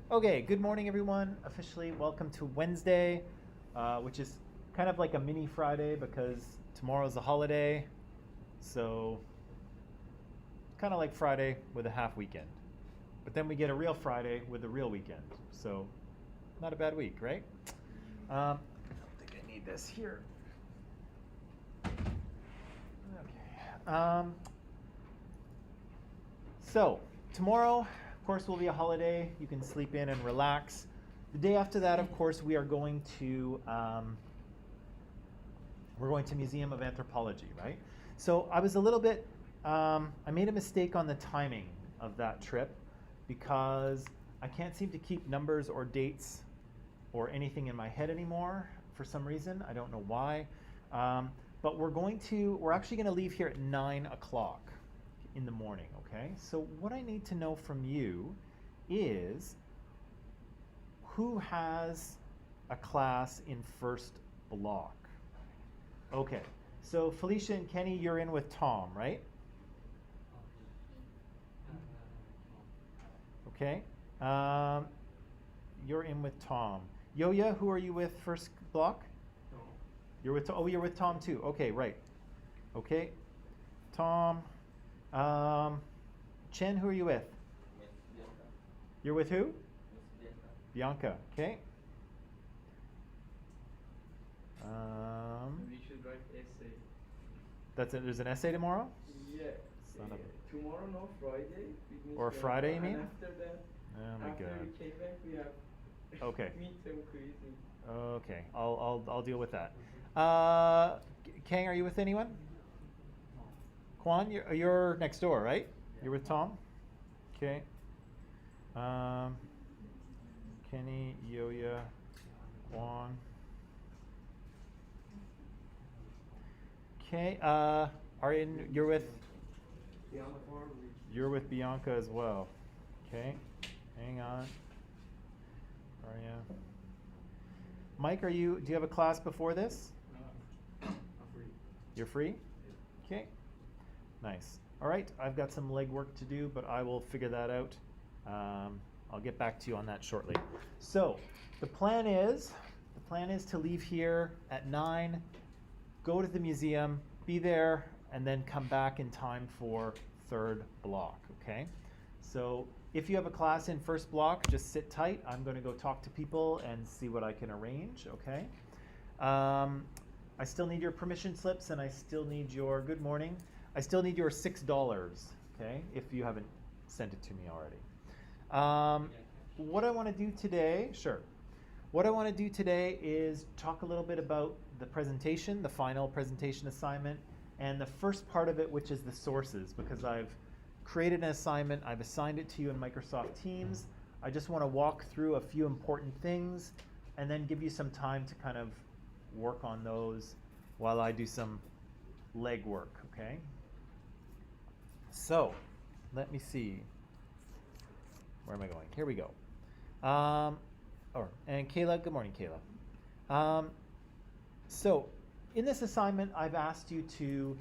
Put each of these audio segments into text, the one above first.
Okay, good morning, everyone. Officially, welcome to Wednesday, which is kind of like a mini Friday because tomorrow's a holiday. So, kind of like Friday with a half weekend. But then we get a real Friday with a real weekend. So, not a bad week, right? I don't think I need this here. Okay. So, tomorrow, of course, will be a holiday. You can sleep in and relax. The day after that, of course, we are going to Museum of Anthropology, right? So I was a little bit I made a mistake on the timing of that trip because I can't seem to keep numbers or dates or anything in my head anymore for some reason. I don't know why. But we're actually going to leave here at 9 o'clock in the morning, okay? So what I need to know from you is who has a class in first block? Okay, so Felicia and Kenny, you're in with Tom, right? Okay. You're in with Tom. Yoya, who are you with first block? You're with Tom too. Okay, right. Okay. Tom. Chen, who are you with? You're with who? Bianca. Okay. We should write essay. That's it. There's an essay tomorrow? Yeah. Son of Tomorrow, no, Friday. Or Friday, you mean? And after that, Oh my after God. we came back, we have Okay. midterm quizzing. Okay. I'll deal with that. Kang, are you with anyone? Kwan, you're next door, right? You're with Tom? Okay. Kenny, Yoya, Kwan. Okay. You're with Bianca as well. Okay. Hang on. Are you? Mike, do you have a class before this? I'm free. You're free? Okay. Nice. All right. I've got some legwork to do, but I will figure that out. I'll get back to you on that shortly. So the plan is to leave here at 9, go to the museum, be there, and then come back in time for third block. Okay. So if you have a class in first block, just sit tight. I'm going to go talk to people and see what I can arrange. Okay. I still need your permission slips, and I still need your good morning. I still need your $6. Okay, if you haven't sent it to me already. What I want to do today, sure. What I want to do today is talk a little bit about the presentation, the final presentation assignment, and the first part of it, which is the sources, because I've created an assignment, I've assigned it to you in Microsoft Teams. I just want to walk through a few important things and then give you some time to kind of work on those while I do some legwork, okay? So, let me see. Where am I going? Here we go. And Kayla, good morning, Kayla. So, in this assignment, I've asked you to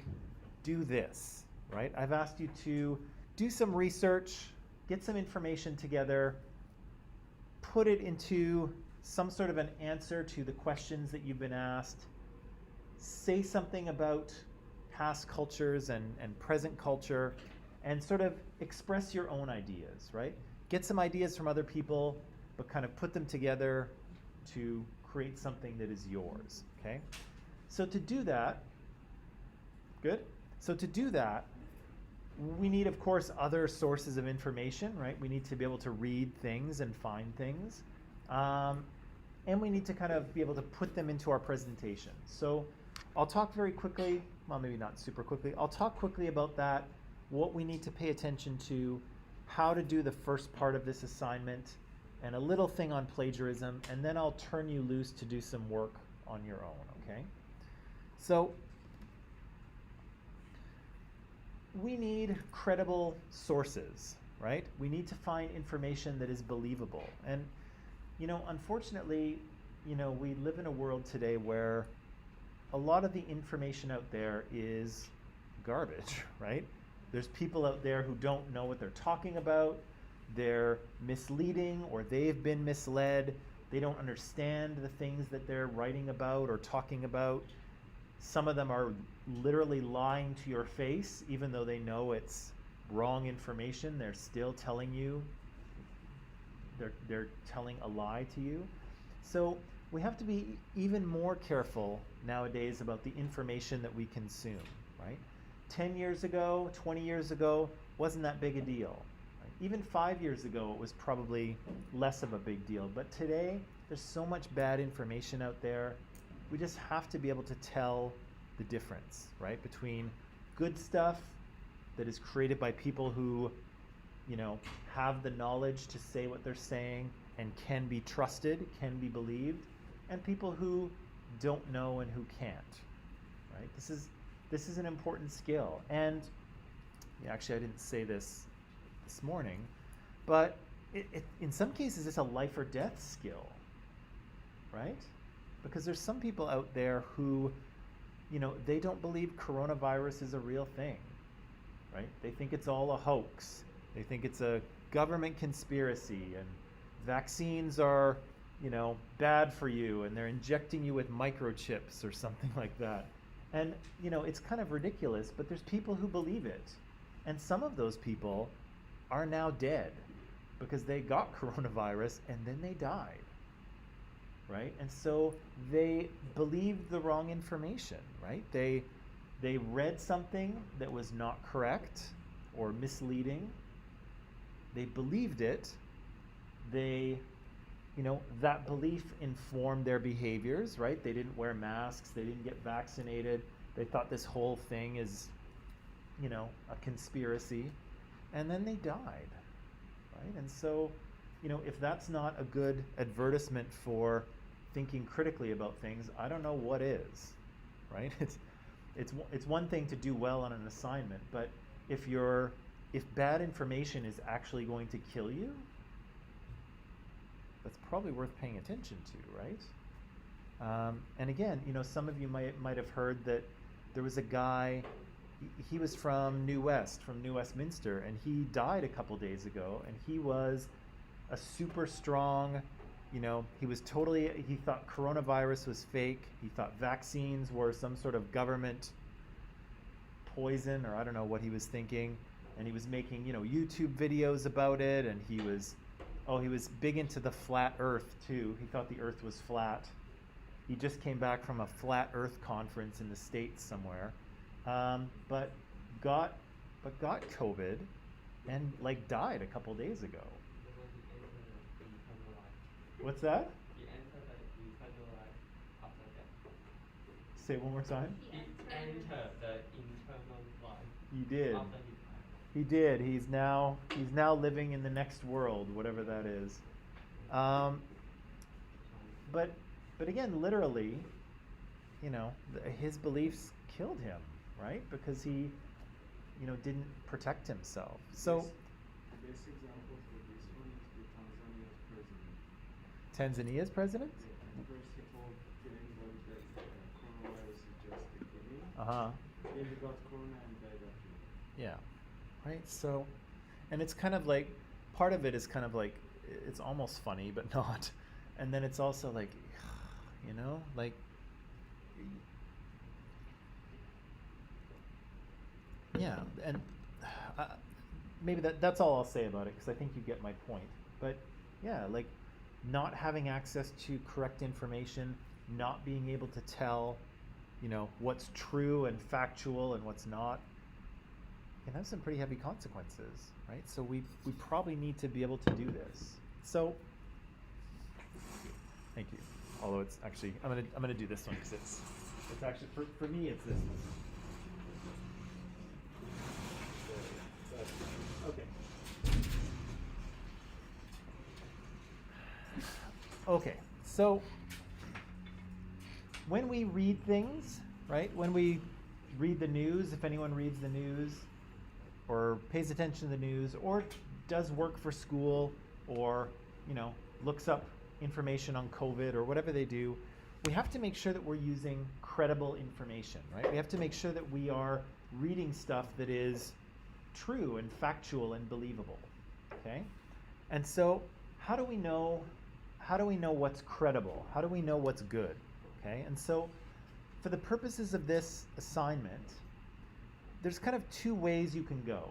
do this, right? I've asked you to do some research, get some information together, put it into some sort of an answer to the questions that you've been asked, say something about past cultures and present culture, and sort of express your own ideas, right? Get some ideas from other people, but kind of put them together to create something that is yours, okay? So to do that, good? So to do that, we need, of course, other sources of information, right? We need to be able to read things and find things. And we need to kind of be able to put them into our presentation. So I'll talk very quickly, well, maybe not super quickly. I'll talk quickly about that, what we need to pay attention to, how to do the first part of this assignment, and a little thing on plagiarism, and then I'll turn you loose to do some work on your own, okay? So we need credible sources, right? We need to find information that is believable. And, unfortunately, we live in a world today where a lot of the information out there is garbage, right? There's people out there who don't know what they're talking about. they're misleading or they've been misled. They don't understand the things that they're writing about or talking about. Some of them are literally lying to your face, even though they know it's wrong information. They're still telling you, they're telling a lie to you. So we have to be even more careful nowadays about the information that we consume, right? 10 years ago, 20 years ago, wasn't that big a deal. Right? Even 5 years ago, it was probably less of a big deal. But today, there's so much bad information out there. We just have to be able to tell the difference, right? Between good stuff that is created by people who, have the knowledge to say what they're saying and can be trusted, can be believed, and people who don't know and who can't, right? This is an important skill. And actually, I didn't say this morning, but in some cases, it's a life or death skill, right? Because there's some people out there who, they don't believe coronavirus is a real thing, right? They think it's all a hoax. They think it's a government conspiracy and vaccines are, bad for you and they're injecting you with microchips or something like that. And, it's kind of ridiculous, but there's people who believe it. And some of those people are now dead because they got coronavirus and then they died, right? And so they believed the wrong information, right? They read something that was not correct or misleading. They believed it. They, that belief informed their behaviors, right? They didn't wear masks. They didn't get vaccinated. They thought this whole thing is, a conspiracy. And then they died, right? And so, if that's not a good advertisement for thinking critically about things, I don't know what is, right? It's one thing to do well on an assignment, but if bad information is actually going to kill you, that's probably worth paying attention to, right? And again, some of you might have heard that there was a guy, he was from New Westminster, and he died a couple days ago, and he was a super strong, he thought coronavirus was fake. He thought vaccines were some sort of government poison, or I don't know what he was thinking. And he was making, YouTube videos about it, and he was big into the flat earth too. He thought the earth was flat. He just came back from a flat earth conference in the States somewhere. But got COVID and died a couple days ago. What's that? He entered the eternal life after death. Say it one more time. He entered the eternal life. He did. After he died. He did. He's now living in the next world, whatever that is. But again, literally, his beliefs killed him, right? Because he, didn't protect himself. So. The best example for this one is the Tanzania's president. Tanzania's president? Yeah, at first he told anybody that coronavirus is just the beginning. Uh-huh. Then he got corona and died after. Yeah. Right? So, and it's kind of like, part of it is kind of like, it's almost funny, but not. And then it's also like, yeah, and maybe that's all I'll say about it, because I think you get my point. But yeah, not having access to correct information, not being able to tell, what's true and factual and what's not, can have some pretty heavy consequences, right? So we probably need to be able to do this. So, thank you. Although it's actually, I'm gonna do this one because it's actually for me it's this one. Okay. Okay. So when we read things, right? When we read the news, if anyone reads the news, or pays attention to the news, or does work for school, or looks up information on COVID, or whatever they do, we have to make sure that we're using credible information, right? We have to make sure that we are reading stuff that is true and factual and believable, okay? And so how do we know what's credible? How do we know what's good? Okay? And so for the purposes of this assignment, there's kind of two ways you can go.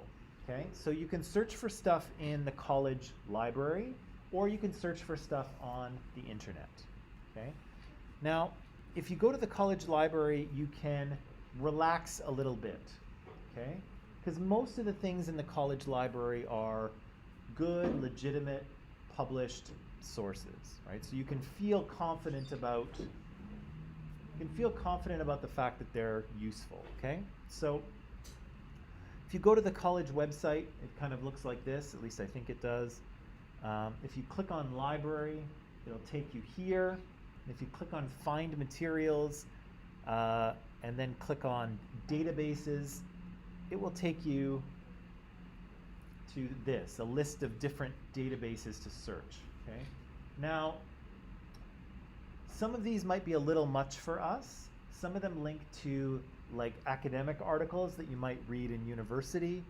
Okay? So you can search for stuff in the college library, or you can search for stuff on the internet. Okay? Now, if you go to the college library, you can relax a little bit. Okay? Because most of the things in the college library are good, legitimate, published sources, right? So you can feel confident about the fact that they're useful, okay? So if you go to the college website, it kind of looks like this, at least I think it does. If you click on library, it'll take you here. And if you click on find materials, and then click on databases, it will take you to this, a list of different databases to search. Okay? Now, some of these might be a little much for us. Some of them link to like academic articles that you might read in university.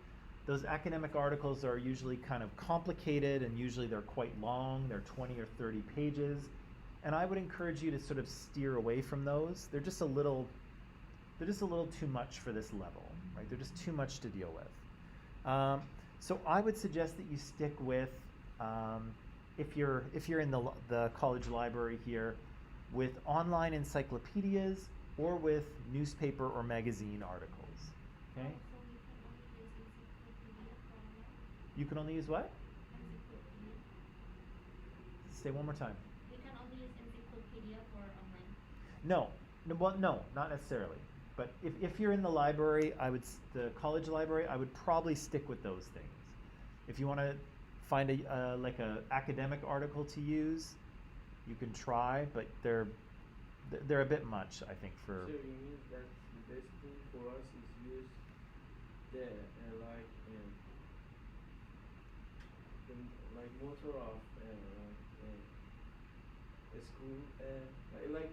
Those academic articles are usually kind of complicated, and usually they're quite long. They're 20 or 30 pages. And I would encourage you to sort of steer away from those. They're just a little too much for this level, right? They're just too much to deal with. So I would suggest that you stick with, if you're in the college library here, with online encyclopedias or with newspaper or magazine articles. Okay? So you can only use encyclopedia for online? You can only use what? Encyclopedia. Say one more time. You can only use encyclopedia for online. No, not necessarily. But if you're in the library, the college library, I would probably stick with those things. If you want to find a academic article to use, you can try, but they're a bit much, I think, for. So you mean that the best thing for us is use the motor of a school,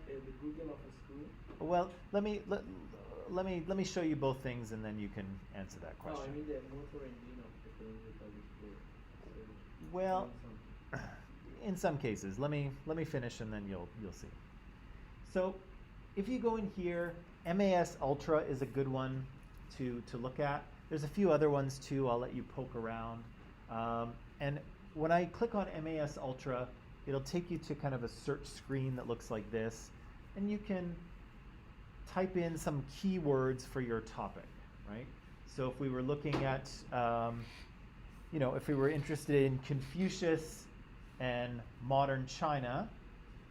the Google of a school. Well, let me show you both things, and then you can answer that question. No, I mean the motor engine of the public school. Well, in some cases, let me finish, and then you'll see. So, if you go in here, MAS Ultra is a good one to look at. There's a few other ones too. I'll let you poke around. And when I click on MAS Ultra, it'll take you to kind of a search screen that looks like this, and you can type in some keywords for your topic, right? So if we were looking at, if we were interested in Confucius and modern China,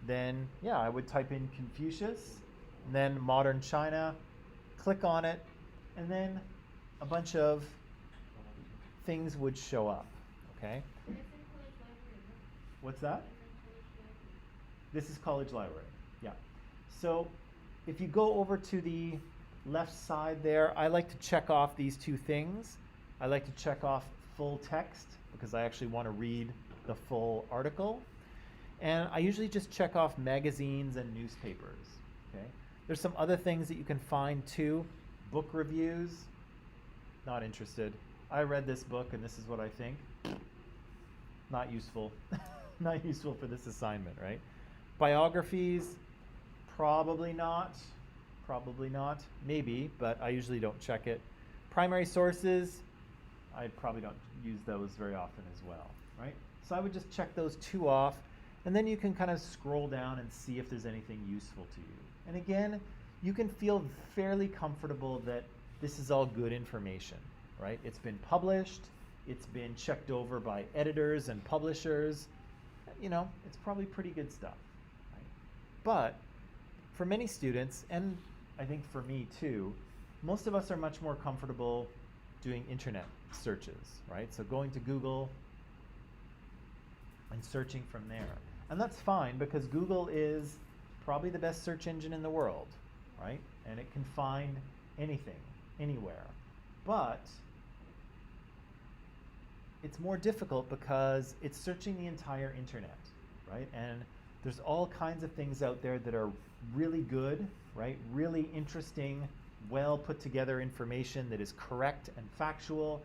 then yeah, I would type in Confucius, and then modern China, click on it, and then a bunch of things would show up, okay? It's in college library, no? What's that? It's in college library. This is college library, yeah. So if you go over to the left side there, I like to check off these two things. I like to check off full text because I actually want to read the full article. And I usually just check off magazines and newspapers, okay? There's some other things that you can find too. Book reviews, not interested. I read this book and this is what I think. Not useful. Not useful for this assignment, right? Biographies, probably not. Probably not. Maybe, but I usually don't check it. Primary sources, I probably don't use those very often as well, right? So I would just check those two off, and then you can kind of scroll down and see if there's anything useful to you. And again, you can feel fairly comfortable that this is all good information, right? It's been published, it's been checked over by editors and publishers. It's probably pretty good stuff, right? But for many students, and I think for me too, most of us are much more comfortable doing internet searches, right? So going to Google and searching from there. And that's fine because Google is probably the best search engine in the world, right? And it can find anything, anywhere. But it's more difficult because it's searching the entire internet, right? And there's all kinds of things out there that are really good, right? Really interesting, well put together information that is correct and factual.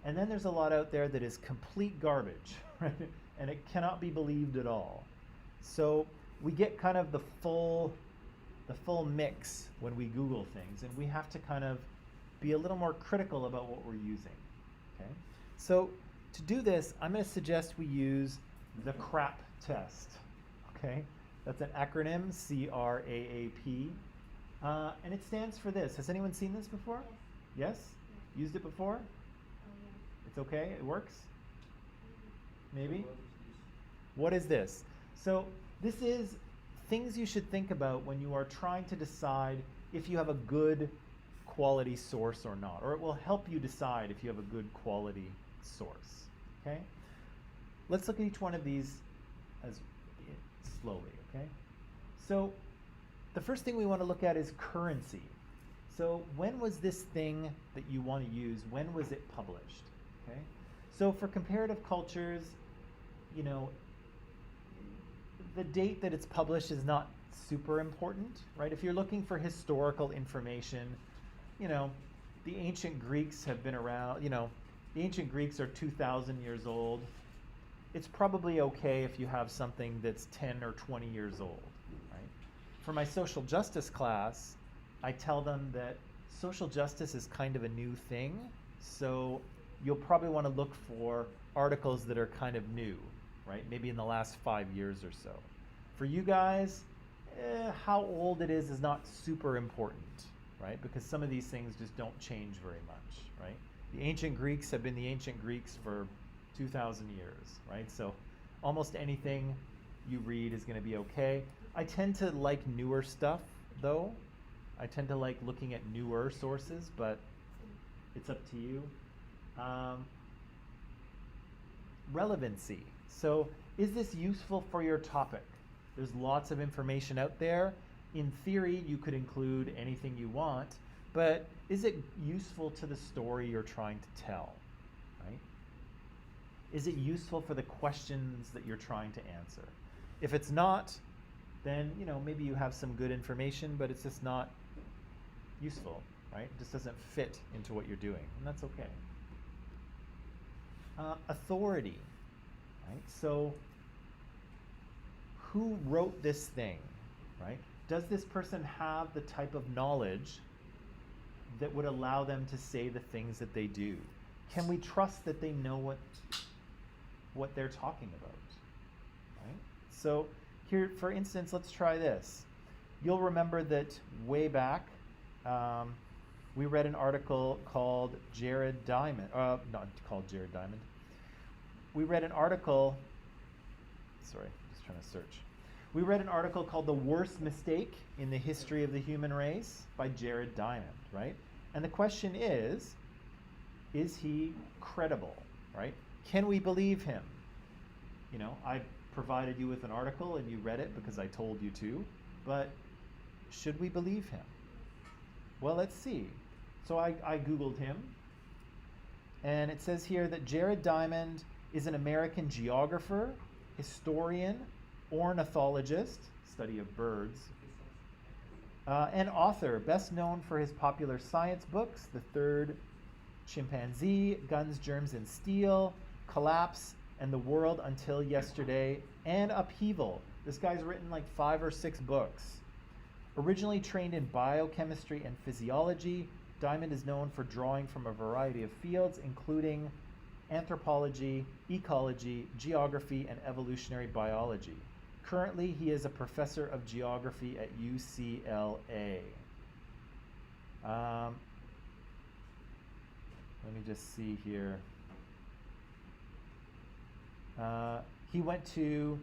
And then there's a lot out there that is complete garbage, right? And it cannot be believed at all. So we get kind of the full mix when we Google things, and we have to kind of be a little more critical about what we're using. Okay? So to do this, I'm going to suggest we use the CRAP test. Okay? That's an acronym, CRAAP. And it stands for this. Has anyone seen this before? Yes. Yes? Used it before? Yes. It's okay? It works? Maybe? What is this? What is this? So this is things you should think about when you are trying to decide if you have a good quality source or not, or it will help you decide if you have a good quality source. Okay? Let's look at each one of these as slowly, okay? So the first thing we want to look at is currency. So when was this thing that you want to use, when was it published? Okay? So for comparative cultures, you know, the date that it's published is not super important, right? If you're looking for historical information, you know, the ancient Greeks have been around, you know, the ancient Greeks are 2,000 years old. It's probably okay if you have something that's 10 or 20 years old, right? For my social justice class, I tell them that social justice is kind of a new thing, so you'll probably want to look for articles that are kind of new, right? Maybe in the last 5 years or so. For you guys, how old it is not super important, right? Because some of these things just don't change very much, right? The ancient Greeks have been the ancient Greeks for 2,000 years, right? So almost anything you read is going to be okay. I tend to like newer stuff, though. I tend to like looking at newer sources, but it's up to you. Relevancy. So is this useful for your topic? There's lots of information out there. In theory, you could include anything you want, but is it useful to the story you're trying to tell, right? Is it useful for the questions that you're trying to answer? If it's not, then, you know, maybe you have some good information, but it's just not useful, right? It just doesn't fit into what you're doing, and that's okay. Authority, right? So who wrote this thing, right? Does this person have the type of knowledge that would allow them to say the things that they do? Can we trust that they know what they're talking about, right? So here, for instance, let's try this. You'll remember that way back, we read an article called Jared Diamond, not called Jared Diamond. We read an article, sorry, just trying to search. We read an article called The Worst Mistake in the History of the Human Race by Jared Diamond, right? And the question is he credible, right? Can we believe him? You know, I provided you with an article and you read it because I told you to, but should we believe him? Well, let's see. So I Googled him, and it says here that Jared Diamond is an American geographer, historian, ornithologist, study of birds, and author, best known for his popular science books, The Third Chimpanzee, Guns, Germs, and Steel, Collapse, and The World Until Yesterday, and Upheaval. This guy's written like 5 or 6 books. Originally trained in biochemistry and physiology, Diamond is known for drawing from a variety of fields, including anthropology, ecology, geography, and evolutionary biology. Currently, he is a professor of geography at UCLA. Let me just see here. He went to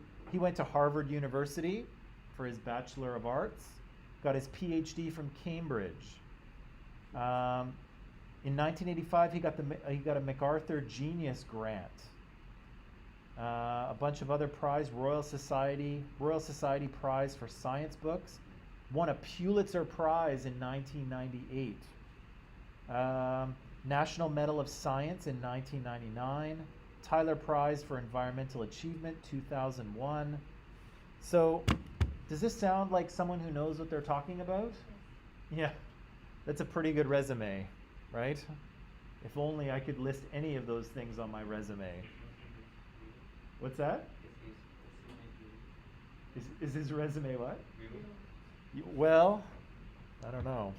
Harvard University for his Bachelor of Arts. Got his PhD from Cambridge. In 1985, he got a MacArthur Genius Grant. A bunch of other prizes, Royal Society Prize for Science Books. Won a Pulitzer Prize in 1998. National Medal of Science in 1999. Tyler Prize for Environmental Achievement, 2001. So, does this sound like someone who knows what they're talking about? Yeah, that's a pretty good resume, right? If only I could list any of those things on my resume. What's that? Is his resume what? Well, I don't know.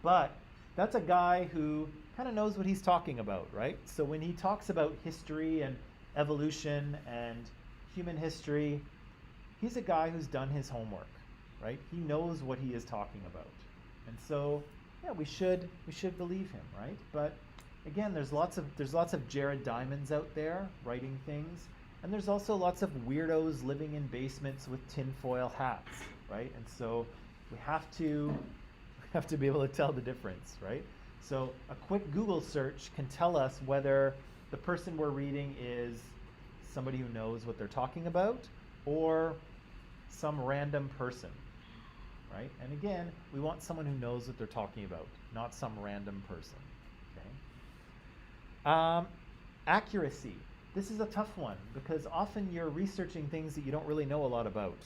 But that's a guy who kind of knows what he's talking about, right? So when he talks about history and evolution and human history, he's a guy who's done his homework, right? He knows what he is talking about. And so, yeah, we should believe him, right? But again, there's lots of Jared Diamonds out there writing things, and there's also lots of weirdos living in basements with tinfoil hats, right? And so we have to be able to tell the difference, right? So a quick Google search can tell us whether the person we're reading is somebody who knows what they're talking about or some random person, right? And again, we want someone who knows what they're talking about, not some random person, okay? Accuracy. This is a tough one because often you're researching things that you don't really know a lot about,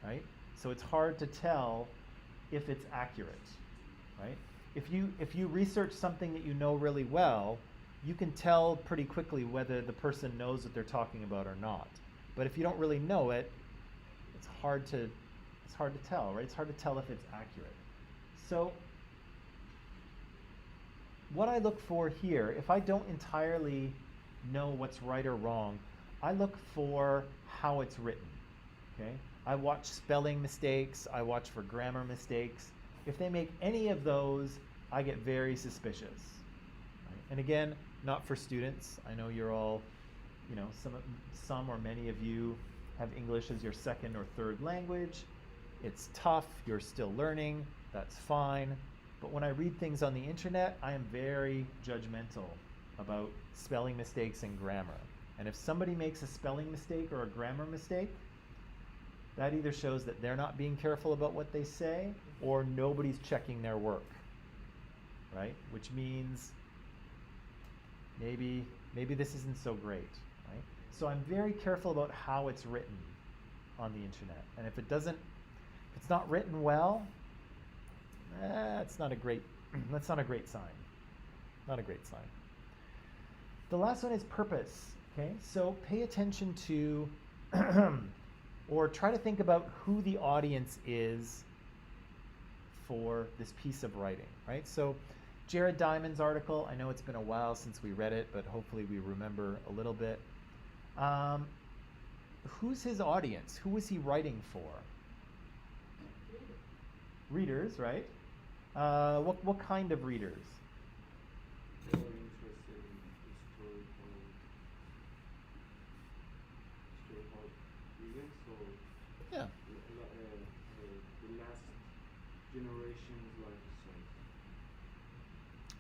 right? So it's hard to tell if it's accurate, right? If you research something that you know really well, you can tell pretty quickly whether the person knows what they're talking about or not. But if you don't really know it, it's hard to tell, right? It's hard to tell if it's accurate. So what I look for here, if I don't entirely know what's right or wrong, I look for how it's written, okay? I watch spelling mistakes, I watch for grammar mistakes. If they make any of those, I get very suspicious, right? And again, not for students. I know you're all, some or many of you have English as your second or third language. It's tough, you're still learning, that's fine. But when I read things on the internet, I am very judgmental about spelling mistakes and grammar. And if somebody makes a spelling mistake or a grammar mistake, that either shows that they're not being careful about what they say or nobody's checking their work, right? Which means maybe this isn't so great, right? So I'm very careful about how it's written on the internet. And if it's not written well, that's not a great sign. Not a great sign. The last one is purpose, okay? So pay attention to, or try to think about who the audience is for this piece of writing, right? So Jared Diamond's article, I know it's been a while since we read it, but hopefully we remember a little bit. Who's his audience? Who is he writing for? Readers, right? What kind of readers? More interested in historical reading, so Yeah. The last generation's life story.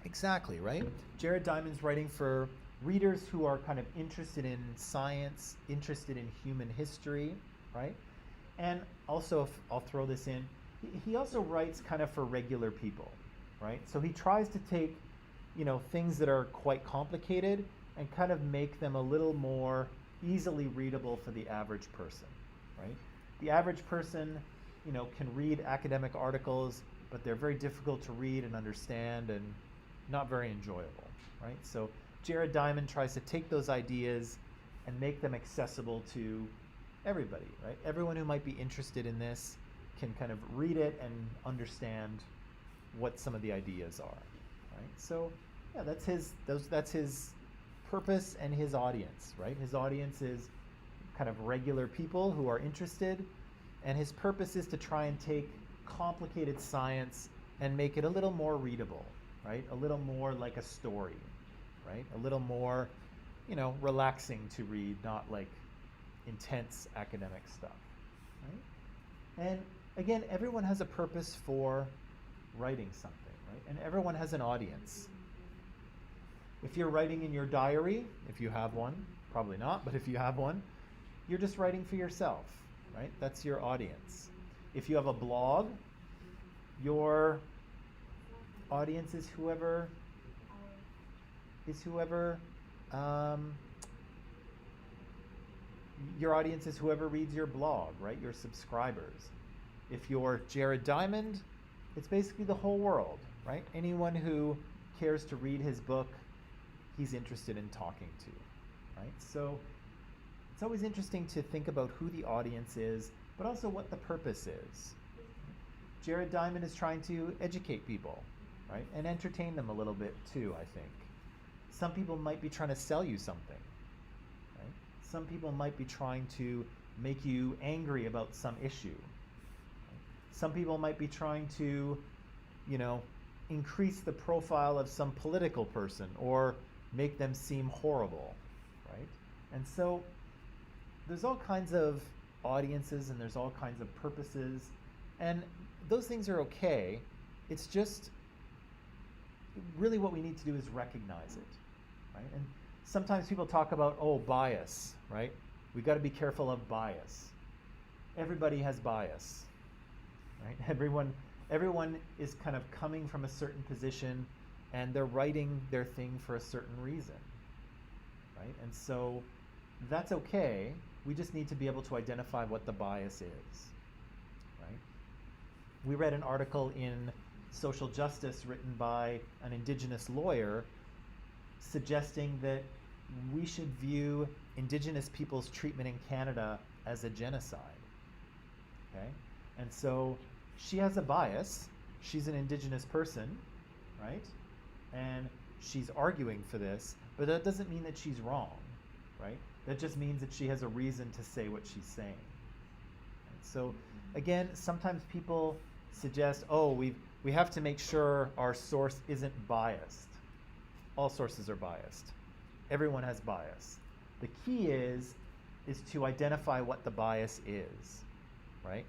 Exactly, right? Jared Diamond's writing for readers who are kind of interested in science, interested in human history, right? And also, I'll throw this in, he also writes kind of for regular people, right? So he tries to take, things that are quite complicated and kind of make them a little more easily readable for the average person, right? The average person, can read academic articles, but they're very difficult to read and understand and not very enjoyable, right? So Jared Diamond tries to take those ideas and make them accessible to everybody, right? Everyone who might be interested in this can kind of read it and understand what some of the ideas are, right? So yeah, that's his purpose and his audience, right? His audience is kind of regular people who are interested, and his purpose is to try and take complicated science and make it a little more readable, right? A little more like a story, right? A little more, relaxing to read, not like intense academic stuff, right? And again, everyone has a purpose for writing something, right? And everyone has an audience. If you're writing in your diary, if you have one, probably not, but if you have one, you're just writing for yourself, right? That's your audience. If you have a blog, your audience is whoever your audience is whoever reads your blog, right? Your subscribers. If you're Jared Diamond, it's basically the whole world, right? Anyone who cares to read his book he's interested in talking to, right? So it's always interesting to think about who the audience is, but also what the purpose is. Jared Diamond is trying to educate people, right? And entertain them a little bit too, I think. Some people might be trying to sell you something, right? Some people might be trying to make you angry about some issue. Right? Some people might be trying to, increase the profile of some political person or make them seem horrible, right? And so there's all kinds of audiences and there's all kinds of purposes, and those things are okay. It's just really what we need to do is recognize it, right? And sometimes people talk about, bias, right? We've got to be careful of bias. Everybody has bias, right? Everyone is kind of coming from a certain position and they're writing their thing for a certain reason, right? And so that's okay. We just need to be able to identify what the bias is, right? We read an article in Social Justice written by an Indigenous lawyer suggesting that we should view Indigenous people's treatment in Canada as a genocide, okay? And so she has a bias. She's an Indigenous person, right? And she's arguing for this, but that doesn't mean that she's wrong, right? That just means that she has a reason to say what she's saying. Right? So again, sometimes people suggest, we have to make sure our source isn't biased. All sources are biased. Everyone has bias. The key is to identify what the bias is, right?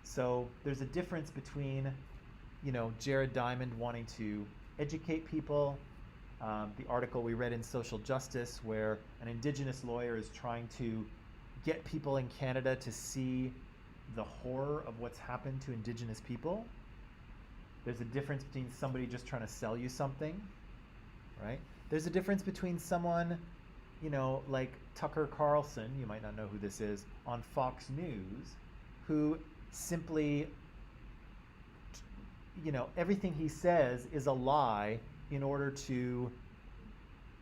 So there's a difference between, Jared Diamond wanting to educate people, the article we read in Social Justice where an Indigenous lawyer is trying to get people in Canada to see the horror of what's happened to Indigenous people. There's a difference between somebody just trying to sell you something, right? There's a difference between someone, like Tucker Carlson, you might not know who this is, on Fox News, who simply, everything he says is a lie in order to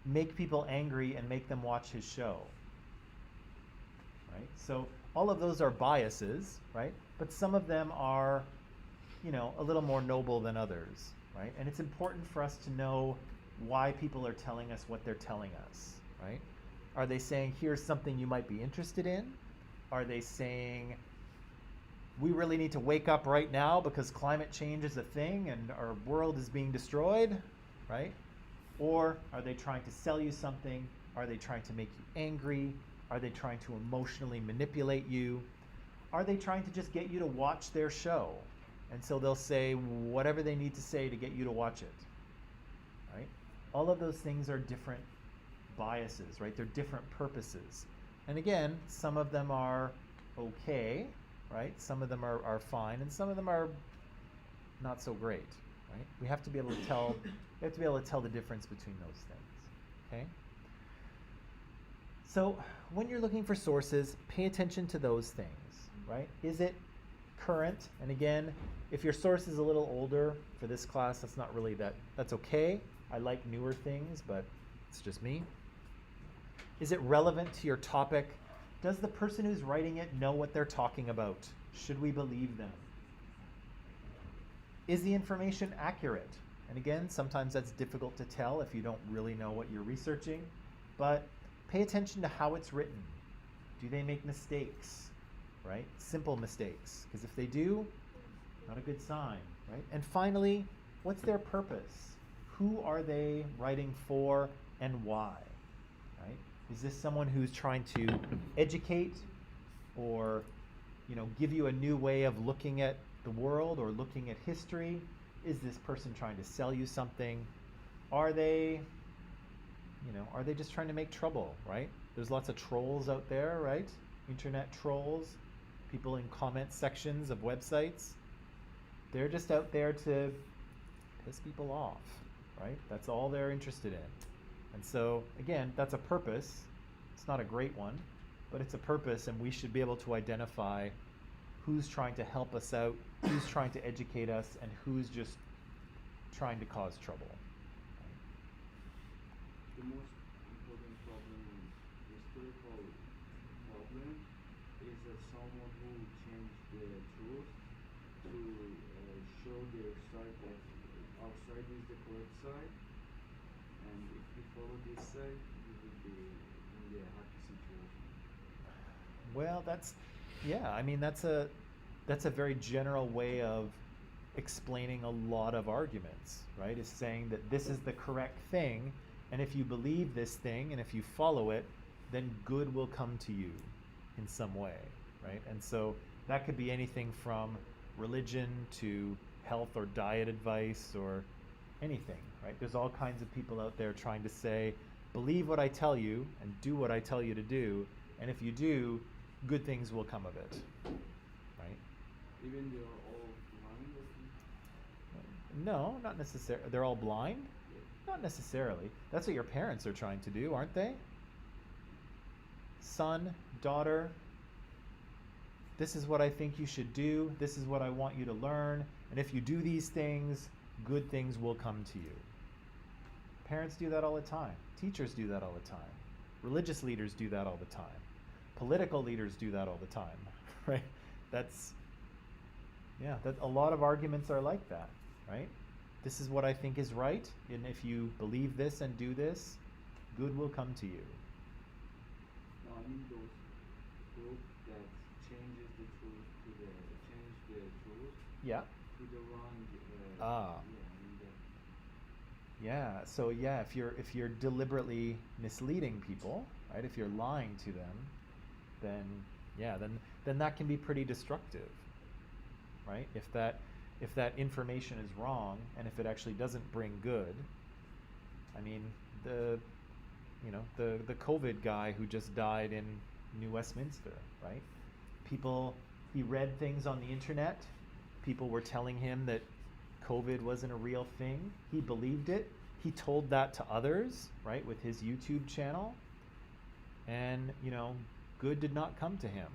make people angry and make them watch his show, right? So all of those are biases, right? But some of them are, a little more noble than others, right? And it's important for us to know why people are telling us what they're telling us, right? Are they saying, here's something you might be interested in? Are they saying, we really need to wake up right now because climate change is a thing and our world is being destroyed, right? Or are they trying to sell you something? Are they trying to make you angry? Are they trying to emotionally manipulate you? Are they trying to just get you to watch their show? And so they'll say whatever they need to say to get you to watch it, right? All of those things are different biases, right? They're different purposes. And again, some of them are okay, right? Some of them are fine, and some of them are not so great, right? We have to be able to tell. We have to be able to tell the difference between those things. Okay. So when you're looking for sources, pay attention to those things, right? Is it current? And again, if your source is a little older for this class, that's not really that's okay. I like newer things, but it's just me. Is it relevant to your topic? Does the person who's writing it know what they're talking about? Should we believe them? Is the information accurate? And again, sometimes that's difficult to tell if you don't really know what you're researching, but pay attention to how it's written. Do they make mistakes, right? Simple mistakes, because if they do, not a good sign, right? And finally, what's their purpose? Who are they writing for and why, right? Is this someone who's trying to educate or, give you a new way of looking at the world or looking at history? Is this person trying to sell you something? Are they just trying to make trouble, right? There's lots of trolls out there, right? Internet trolls, people in comment sections of websites. They're just out there to piss people off, right? That's all they're interested in. And so, again, that's a purpose. It's not a great one, but it's a purpose, and we should be able to identify who's trying to help us out, who's trying to educate us, and who's just trying to cause trouble. the most important problem, historical problem, is that someone who changed the truth to show their side that our side is the correct side, and if we follow this side, we will be in the happy situation. Well, yeah, I mean, that's a very general way of explaining a lot of arguments, right? Is saying that this is the correct thing, and if you believe this thing and if you follow it, then good will come to you in some way, right? And so that could be anything from religion to health or diet advice or anything, right? There's all kinds of people out there trying to say, believe what I tell you and do what I tell you to do, and if you do, good things will come of it, right? Even they are all blind, I think. No, not necessarily. They're all blind? Not necessarily. That's what your parents are trying to do, aren't they? Son, daughter, this is what I think you should do. This is what I want you to learn. And if you do these things, good things will come to you. Parents do that all the time. Teachers do that all the time. Religious leaders do that all the time. Political leaders do that all the time, right? A lot of arguments are like that, right? This is what I think is right, and if you believe this and do this, good will come to you. No, I mean those group that changes the truth to change the truth Yeah. to the wrong. Ah. Yeah, I mean that. Yeah. So yeah, if you're deliberately misleading people, right? If you're lying to them, then that can be pretty destructive, right? If that information is wrong and if it actually doesn't bring good, I mean the COVID guy who just died in New Westminster, right? He read things on the internet. People were telling him that COVID wasn't a real thing. He believed it. He told that to others, right, with his YouTube channel. And, good did not come to him,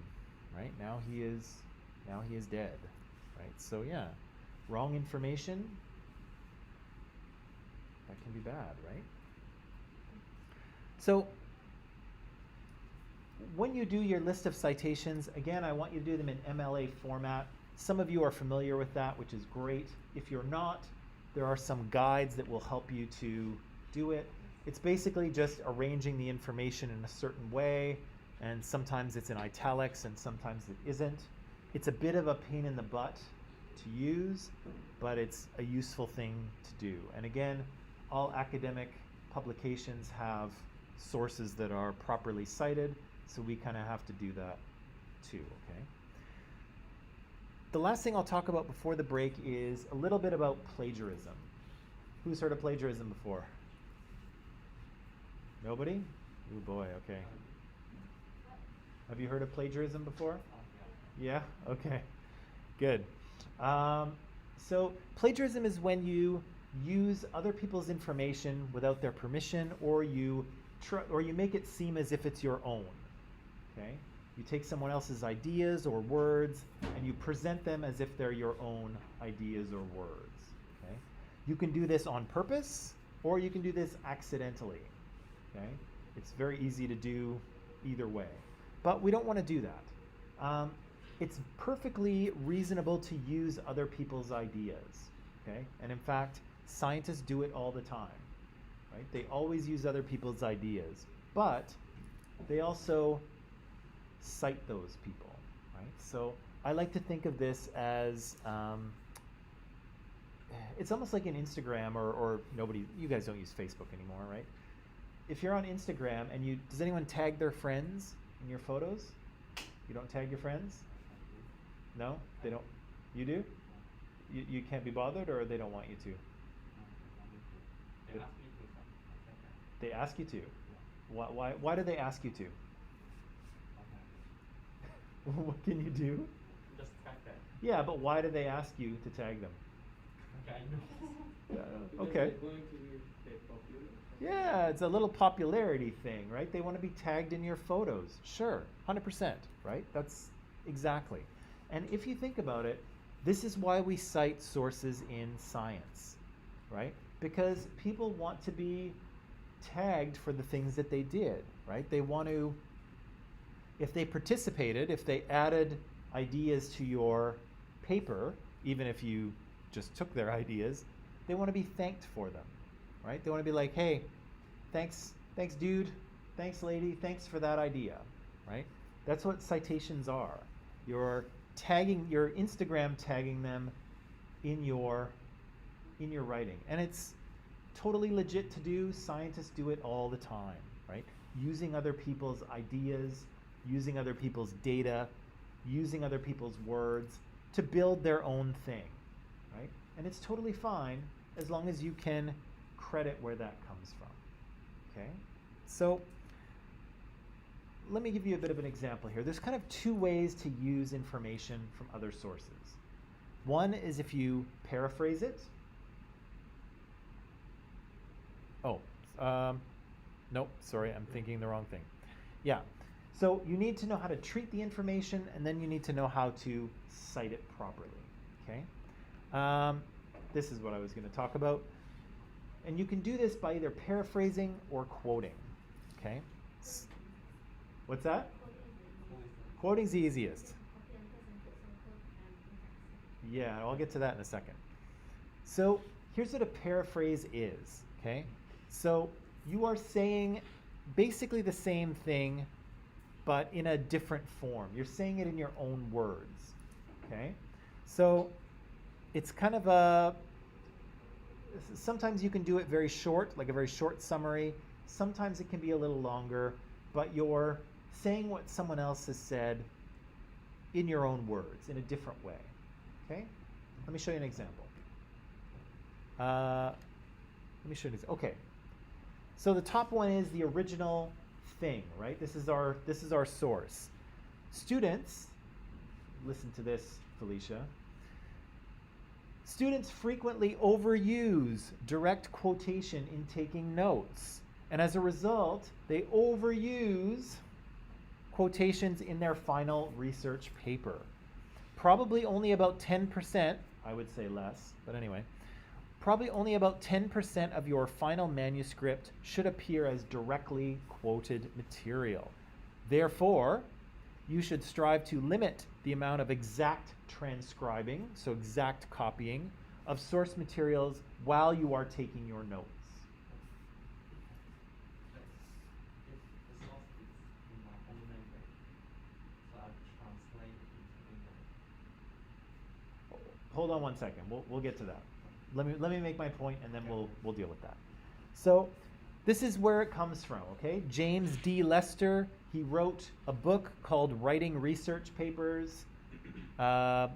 right? Now he is dead, right? So yeah, wrong information, that can be bad, right? So when you do your list of citations, again, I want you to do them in MLA format. Some of you are familiar with that, which is great. If you're not, there are some guides that will help you to do it. It's basically just arranging the information in a certain way, and sometimes it's in italics and sometimes it isn't. It's a bit of a pain in the butt to use, but it's a useful thing to do. And again, all academic publications have sources that are properly cited, so we kind of have to do that too, okay? The last thing I'll talk about before the break is a little bit about plagiarism. Who's heard of plagiarism before? Nobody? Oh boy, okay. Have you heard of plagiarism before? Yeah? Okay. Good. So plagiarism is when you use other people's information without their permission, or you make it seem as if it's your own. Okay? You take someone else's ideas or words and you present them as if they're your own ideas or words. Okay? You can do this on purpose, or you can do this accidentally. Okay? It's very easy to do either way. But we don't want to do that. It's perfectly reasonable to use other people's ideas. Okay? And in fact, scientists do it all the time. Right? They always use other people's ideas. But they also cite those people. Right? So I like to think of this as it's almost like an Instagram or you guys don't use Facebook anymore, right? If you're on Instagram and does anyone tag their friends in your photos? You don't tag your friends? No? They don't? You do? You can't be bothered, or they don't want you to? They ask you to? Why do they ask you to? What can you do? Just tag them. Yeah, but why do they ask you to tag them? Okay, I know. Because Okay. they're going to be popular. Yeah, it's a little popularity thing, right? They want to be tagged in your photos. Sure, 100%, right? That's exactly. And if you think about it, this is why we cite sources in science, right? Because people want to be tagged for the things that they did, right? They want to, if they participated, if they added ideas to your paper, even if you just took their ideas, they want to be thanked for them, right? They want to be like, hey, thanks dude, thanks lady, thanks for that idea, right? That's what citations are. You're tagging, your Instagram tagging them in your writing. And it's totally legit to do. Scientists do it all the time, right? Using other people's ideas, using other people's data, using other people's words to build their own thing, right? And it's totally fine as long as you can credit where that comes from, okay? So let me give you a bit of an example here. There's kind of two ways to use information from other sources. One is if you paraphrase it. Oh, nope, sorry, I'm thinking the wrong thing. Yeah, so you need to know how to treat the information, and then you need to know how to cite it properly, okay? This is what I was going to talk about. And you can do this by either paraphrasing or quoting, okay? What's that? Quoting's the easiest. Yeah, I'll get to that in a second. So here's what a paraphrase is, okay? So you are saying basically the same thing, but in a different form. You're saying it in your own words, okay? So it's kind of a, sometimes you can do it very short, like a very short summary. Sometimes it can be a little longer, but you're saying what someone else has said in your own words, in a different way, okay? Let me show you an example. Okay. So the top one is the original thing, right? This is our source. Students, listen to this, Felicia. Students frequently overuse direct quotation in taking notes. And as a result, they overuse quotations in their final research paper. Probably only about 10%, I would say less, but anyway, probably only about 10% of your final manuscript should appear as directly quoted material. Therefore, you should strive to limit the amount of exact transcribing, so exact copying, of source materials while you are taking your notes. If the source is in my own language, so I translate it into English. Hold on one second. We'll get to that. Let me make my point, and then we'll deal with that. So this is where it comes from, okay? James D. Lester, he wrote a book called Writing Research Papers. The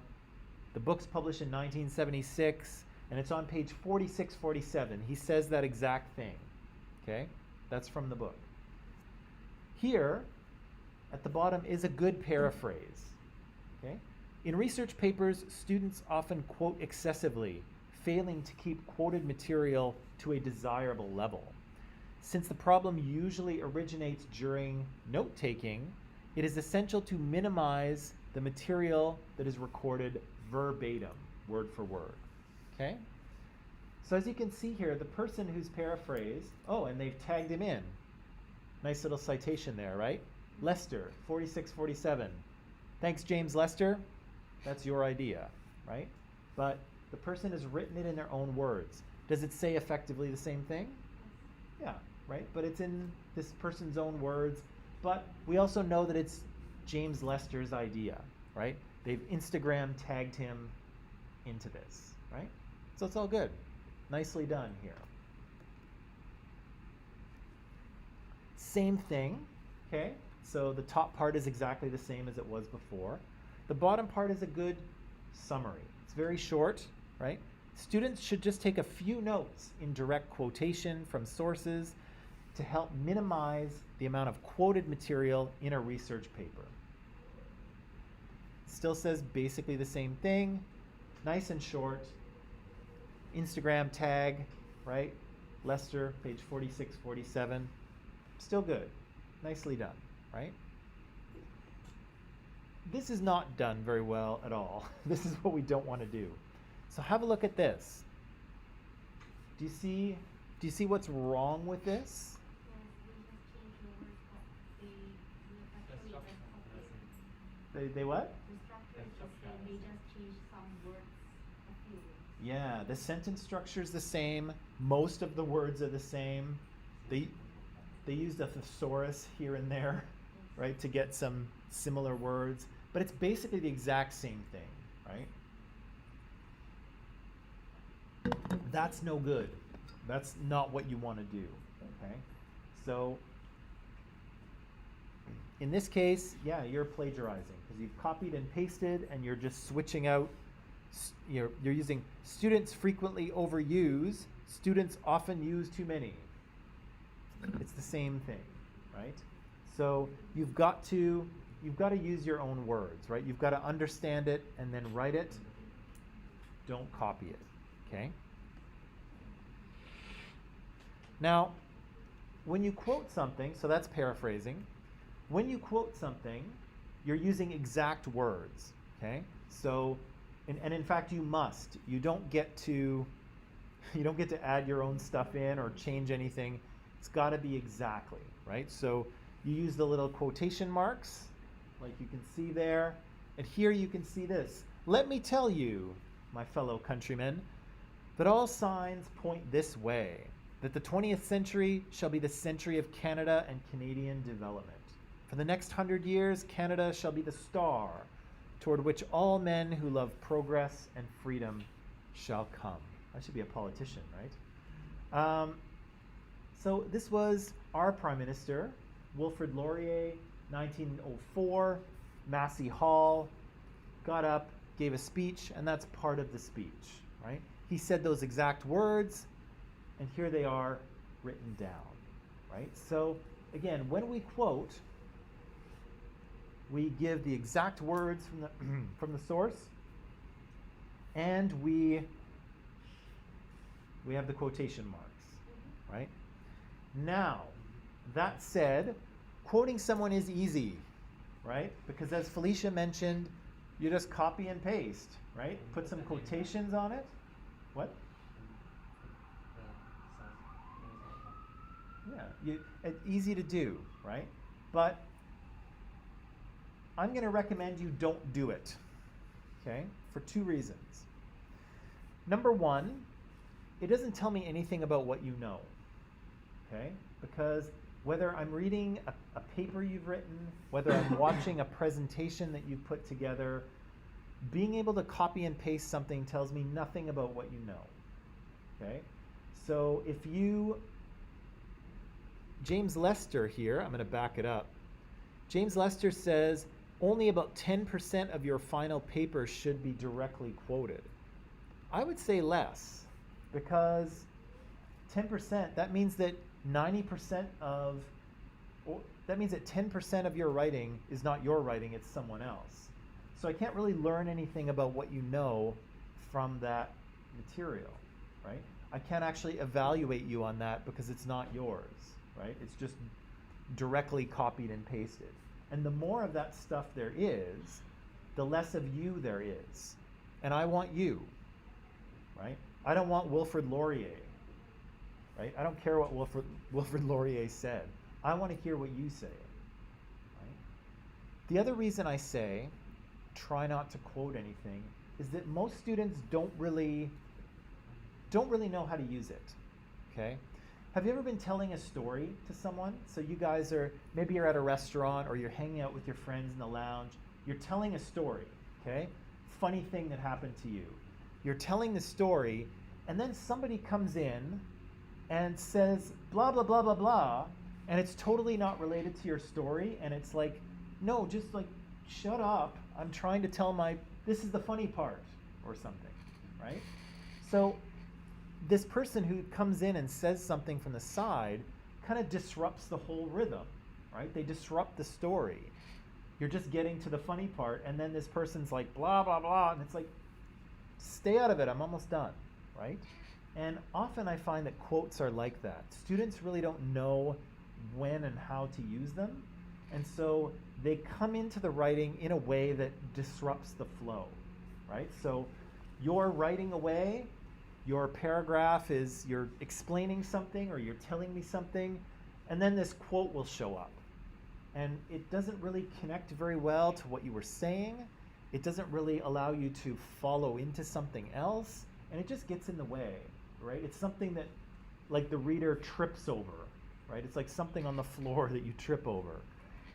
book's published in 1976, and it's on page 4647. He says that exact thing, okay? That's from the book. Here, at the bottom, is a good paraphrase, okay? In research papers, students often quote excessively, failing to keep quoted material to a desirable level. Since the problem usually originates during note-taking, it is essential to minimize the material that is recorded verbatim, word for word, okay? So as you can see here, the person who's paraphrased, oh, and they've tagged him in. Nice little citation there, right? Lester, 4647. Thanks, James Lester. That's your idea, right? But the person has written it in their own words. Does it say effectively the same thing? Yeah, right? But it's in this person's own words. But we also know that it's James Lester's idea, right? They've Instagram tagged him into this, right? So it's all good. Nicely done here. Same thing, okay? So the top part is exactly the same as it was before. The bottom part is a good summary. It's very short, right? Students should just take a few notes in direct quotation from sources to help minimize the amount of quoted material in a research paper. Still says basically the same thing, nice and short. Instagram tag, right? Lester, page 4647. Still good. Nicely done, right? This is not done very well at all. This is what we don't want to do. So have a look at this. Do you see Do you see what's wrong with this? Yes, they just change the words, but they The actually structure just is copy the it. same. They what? The structure The is the structure same. is They the just same. change some words, a few words. Yeah, the sentence structure is the same. Most of the words are the same. They used a thesaurus here and there, Yes. right, to get some similar words, but it's basically the exact same thing, right? That's no good. That's not what you want to do, okay? So in this case, yeah, you're plagiarizing because you've copied and pasted and you're just switching out. You're using students frequently overuse, students often use too many. It's the same thing, right? So you've got to use your own words, right? You've got to understand it and then write it. Don't copy it, okay? Now, when you quote something, so that's paraphrasing. When you quote something, you're using exact words, okay? So, and in fact, you must. You don't get to add your own stuff in or change anything. It's got to be exactly, right? So you use the little quotation marks, like you can see there. And here you can see this. Let me tell you, my fellow countrymen, that all signs point this way, that the 20th century shall be the century of Canada and Canadian development. For the next 100 years, Canada shall be the star toward which all men who love progress and freedom shall come. I should be a politician, right? So this was our Prime Minister, Wilfrid Laurier, 1904, Massey Hall, got up, gave a speech, and that's part of the speech, right? He said those exact words, and here they are written down, right? So again, when we quote, we give the exact words from the from the source, and we have the quotation marks, right? Now, that said, quoting someone is easy, right? Because as Felicia mentioned, you just copy and paste, right? Put some quotations on it. What? Yeah, it's easy to do, right? But I'm going to recommend you don't do it, okay? For two reasons. Number one, it doesn't tell me anything about what you know, okay? Because whether I'm reading a paper you've written, whether I'm watching a presentation that you've put together, being able to copy and paste something tells me nothing about what you know, okay? So if you, James Lester here, I'm going to back it up. James Lester says only about 10% of your final paper should be directly quoted. I would say less, because 10%, that means that 90% of, that means that 10% of your writing is not your writing, it's someone else. So I can't really learn anything about what you know from that material, right? I can't actually evaluate you on that because it's not yours, right? It's just directly copied and pasted. And the more of that stuff there is, the less of you there is. And I want you, right? I don't want Wilfrid Laurier, right? I don't care what Wilfrid Laurier said. I want to hear what you say, right? The other reason I say try not to quote anything is that most students don't really know how to use it, okay? Have you ever been telling a story to someone? So you guys are, maybe you're at a restaurant or you're hanging out with your friends in the lounge. You're telling a story, okay? Funny thing that happened to you. You're telling the story, and then somebody comes in and says blah, blah, blah, blah, blah, and it's totally not related to your story, and it's like, no, just like, shut up. I'm trying to tell this is the funny part, or something, right? So this person who comes in and says something from the side kind of disrupts the whole rhythm, right? They disrupt the story. You're just getting to the funny part, and then this person's like, blah, blah, blah, and it's like, stay out of it, I'm almost done, right? And often I find that quotes are like that. Students really don't know when and how to use them, and so they come into the writing in a way that disrupts the flow, right? So you're writing away, your paragraph is you're explaining something or you're telling me something, and then this quote will show up. And it doesn't really connect very well to what you were saying. It doesn't really allow you to follow into something else, and it just gets in the way, right? It's something that like the reader trips over, right? It's like something on the floor that you trip over.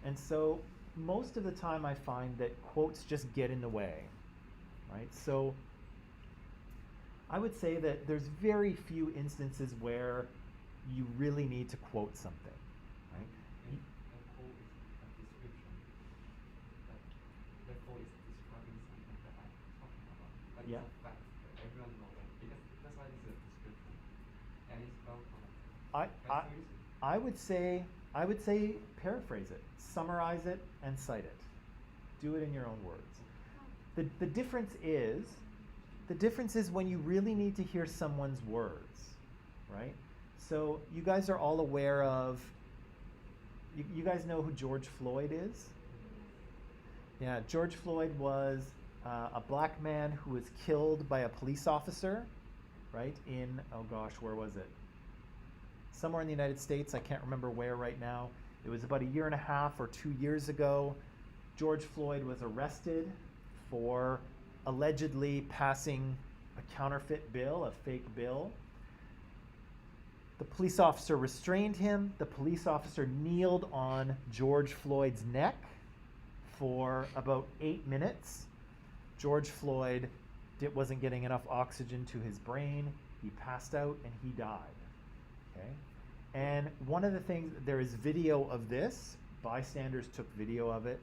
And so most of the time I find that quotes just get in the way, right? So I would say that there's very few instances where you really need to quote something, right? And a quote is a description. Like the quote is describing something that I'm talking about. Like Yeah. it's a fact that everyone knows. Like because that's why it's a description. And it's well connected. I, Can I, still use it. I would say paraphrase it, summarize it, and cite it. Do it in your own words. The difference is when you really need to hear someone's words, right? So you guys are all aware of, you guys know who George Floyd is? Yeah, George Floyd was a black man who was killed by a police officer, right? In, oh gosh, where was it? Somewhere in the United States, I can't remember where right now. It was about 1.5 years or 2 years ago. George Floyd was arrested for allegedly passing a counterfeit bill, a fake bill. The police officer restrained him. The police officer kneeled on George Floyd's neck for about 8 minutes. George Floyd wasn't getting enough oxygen to his brain. He passed out and he died. Okay? And one of the things, there is video of this. Bystanders took video of it.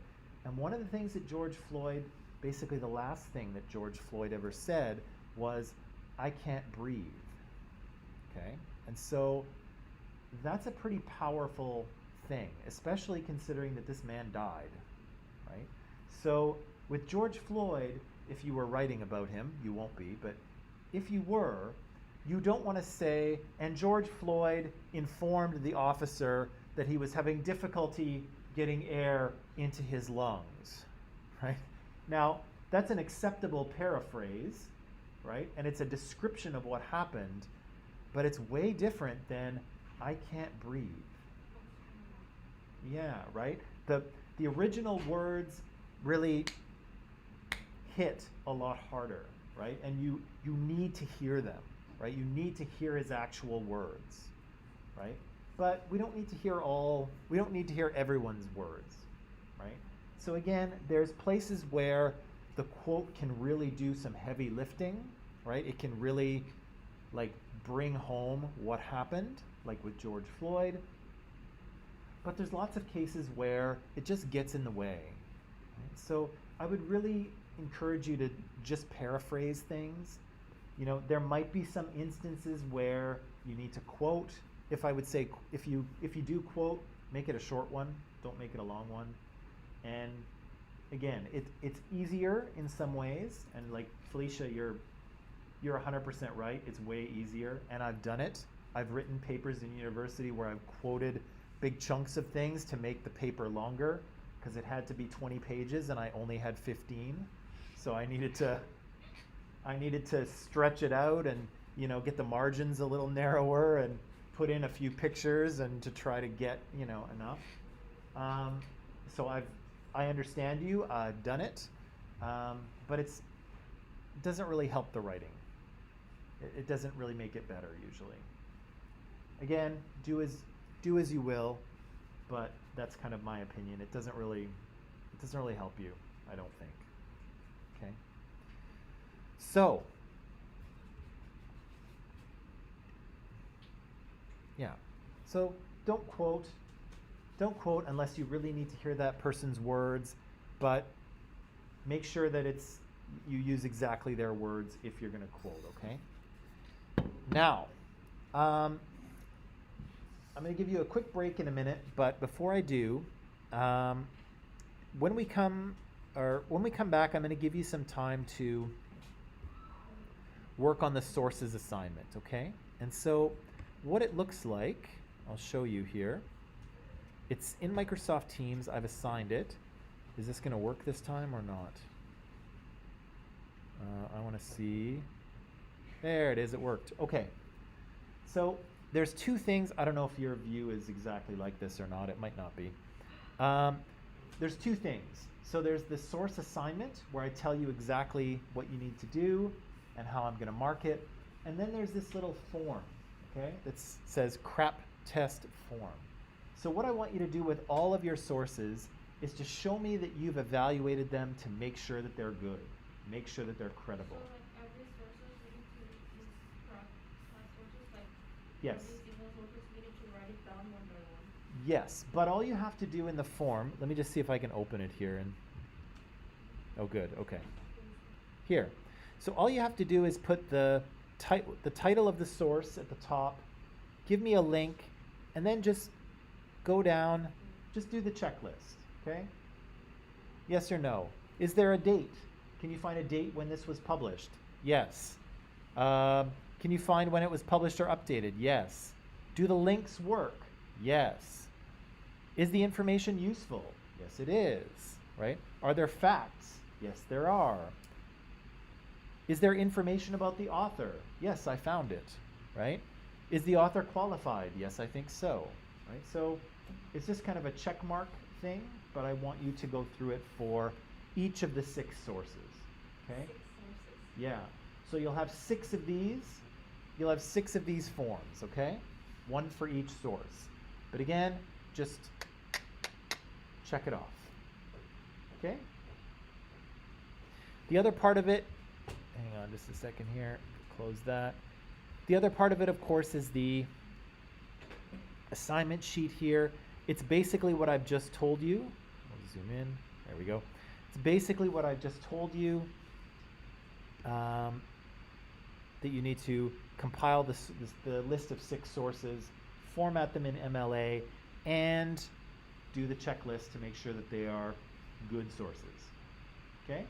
And one of the things that George Floyd, basically the last thing that George Floyd ever said was, "I can't breathe." Okay? And so that's a pretty powerful thing, especially considering that this man died, right? So with George Floyd, if you were writing about him, you won't be, but if you were, you don't want to say, and George Floyd informed the officer that he was having difficulty getting air into his lungs, right? Now, that's an acceptable paraphrase, right? And it's a description of what happened, but it's way different than, "I can't breathe." Yeah, right? The original words really hit a lot harder, right? And you need to hear them, right? You need to hear his actual words, right? But we don't need to hear everyone's words, right? So again, there's places where the quote can really do some heavy lifting, right? It can really like bring home what happened, like with George Floyd. But there's lots of cases where it just gets in the way. Right? So I would really encourage you to just paraphrase things. You know, there might be some instances where you need to quote. If I would say, if you do quote, make it a short one. Don't make it a long one. And again, it's easier in some ways. And like Felicia, you're 100% right. It's way easier, and I've done it. I've written papers in university where I've quoted big chunks of things to make the paper longer because it had to be 20 pages and I only had 15. So I needed to stretch it out and, you know, get the margins a little narrower and put in a few pictures and to try to get, you know, enough. So I understand you. I've done it, but it doesn't really help the writing. It doesn't really make it better usually. Again, do as you will, but that's kind of my opinion. It doesn't really help you, I don't think. Okay. So, yeah. So don't quote unless you really need to hear that person's words, but make sure that you use exactly their words if you're going to quote, okay? Now, I'm going to give you a quick break in a minute, but before I do, when we come back, I'm going to give you some time to work on the sources assignment, okay? And so what it looks like, I'll show you here. It's in Microsoft Teams. I've assigned it. Is this going to work this time or not? I want to see. There it is, it worked. Okay. So there's two things. I don't know if your view is exactly like this or not. It might not be. There's two things. So there's the source assignment where I tell you exactly what you need to do and how I'm going to mark it. And then there's this little form, okay, that says crap test form. So what I want you to do with all of your sources is to show me that you've evaluated them to make sure that they're good, make sure that they're credible. So like every sources we need to use correct sources, like Yes. every single sources we need to write it down one by one. Yes, but all you have to do in the form, let me just see if I can open it here. And oh, good, okay. Here. So all you have to do is put the title of the source at the top, give me a link, and then just go down, just do the checklist, okay? Yes or no? Is there a date? Can you find a date when this was published? Yes. Can you find when it was published or updated? Yes. Do the links work? Yes. Is the information useful? Yes, it is, right? Are there facts? Yes, there are. Is there information about the author? Yes, I found it, right? Is the author qualified? Yes, I think so, right? So it's just kind of a check mark thing, but I want you to go through it for each of the 6 sources, okay? 6 sources. Yeah. So you'll have 6 of these. You'll have 6 of these forms, okay? 1 for each source. But again, just check it off, okay? The other part of it, hang on just a second here, close that. The other part of it, of course, is the assignment sheet here. It's basically what I've just told you. I'll zoom in, there we go. It's basically what I've just told you, that you need to compile the list of 6 sources, format them in MLA, and do the checklist to make sure that they are good sources, okay?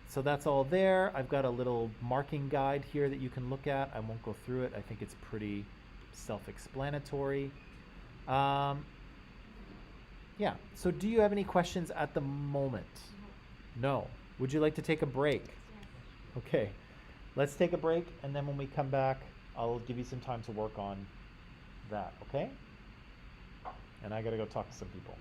So that's all there. I've got a little marking guide here that you can look at. I won't go through it. I think it's pretty self-explanatory. Yeah, so do you have any questions at the moment? No. Would you like to take a break? Yes. Okay, let's take a break, and then when we come back, I'll give you some time to work on that, okay? And I gotta go talk to some people.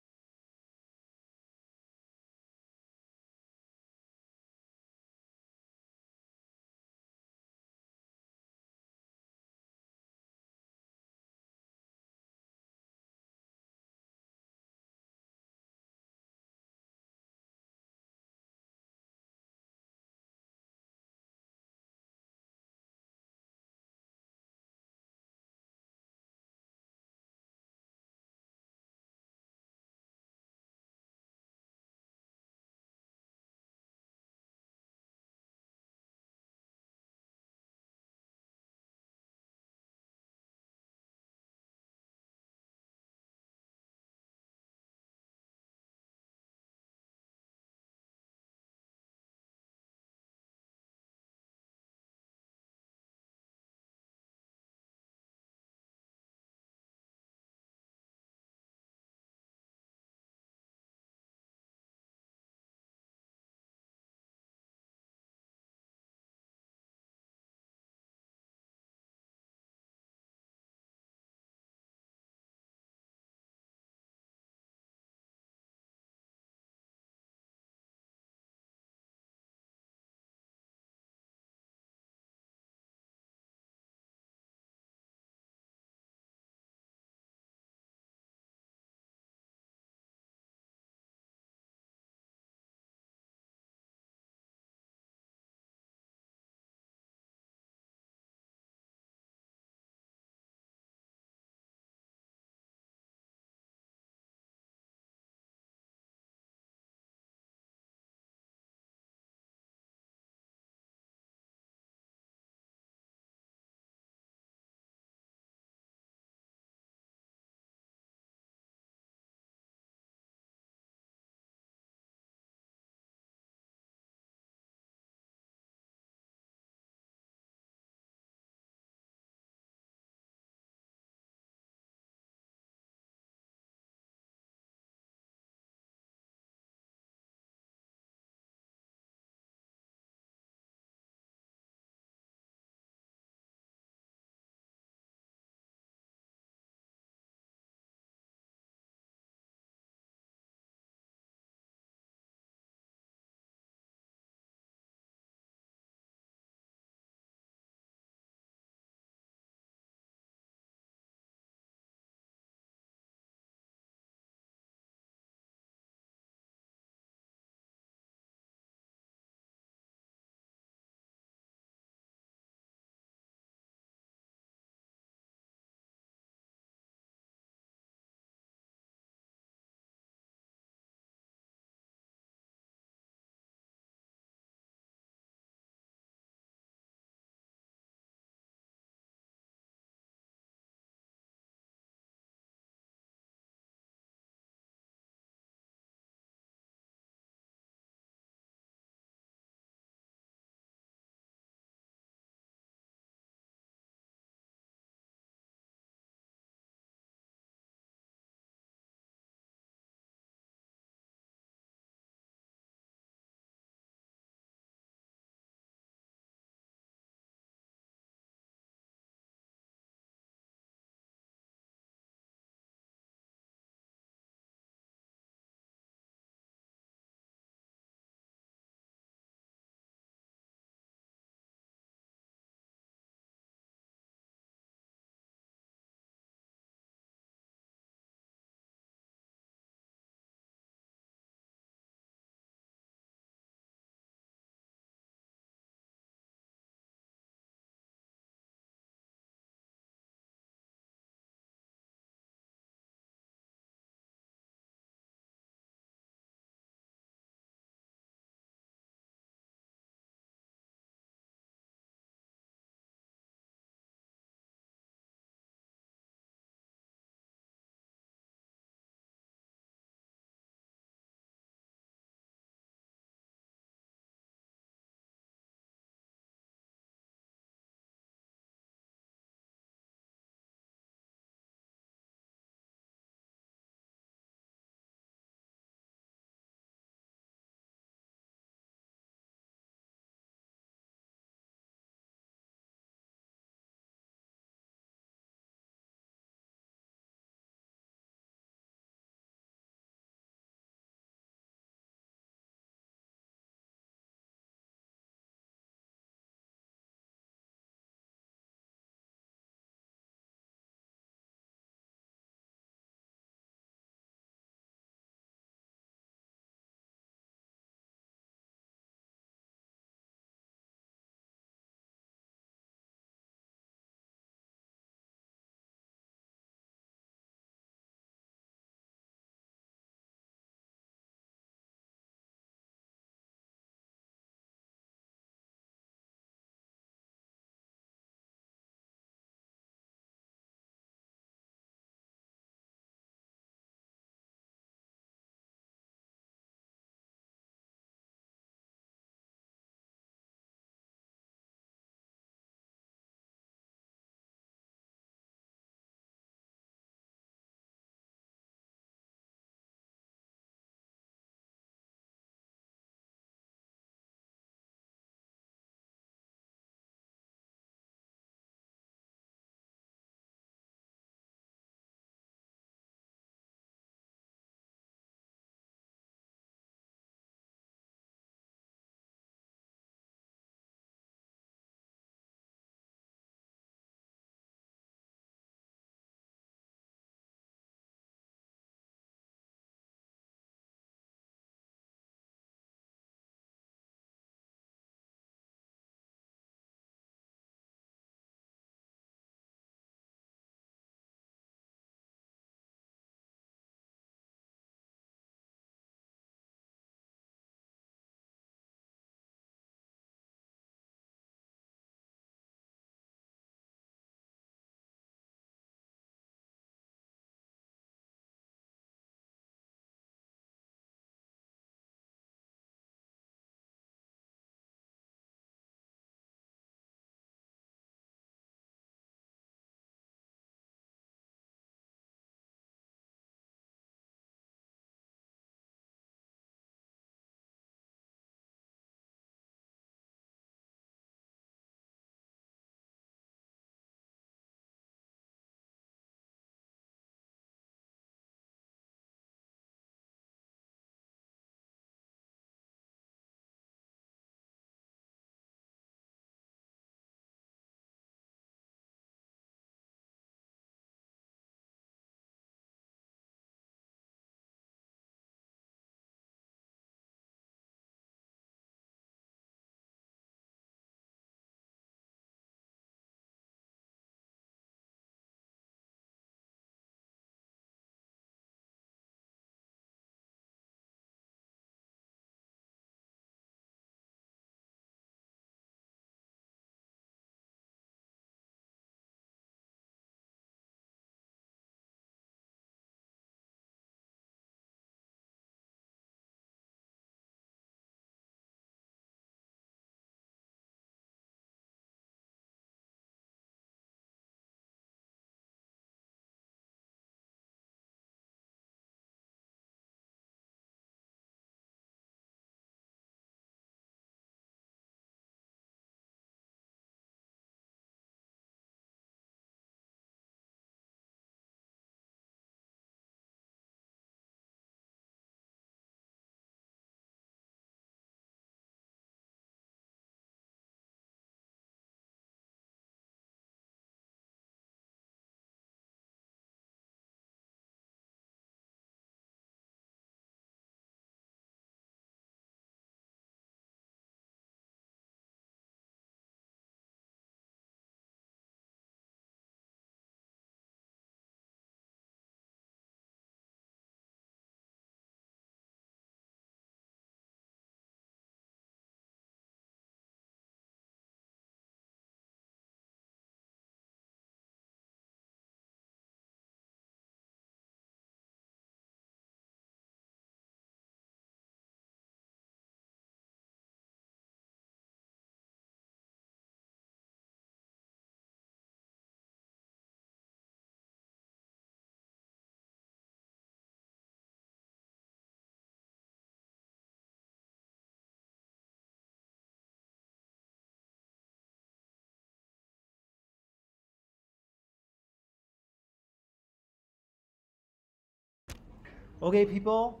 Okay, people,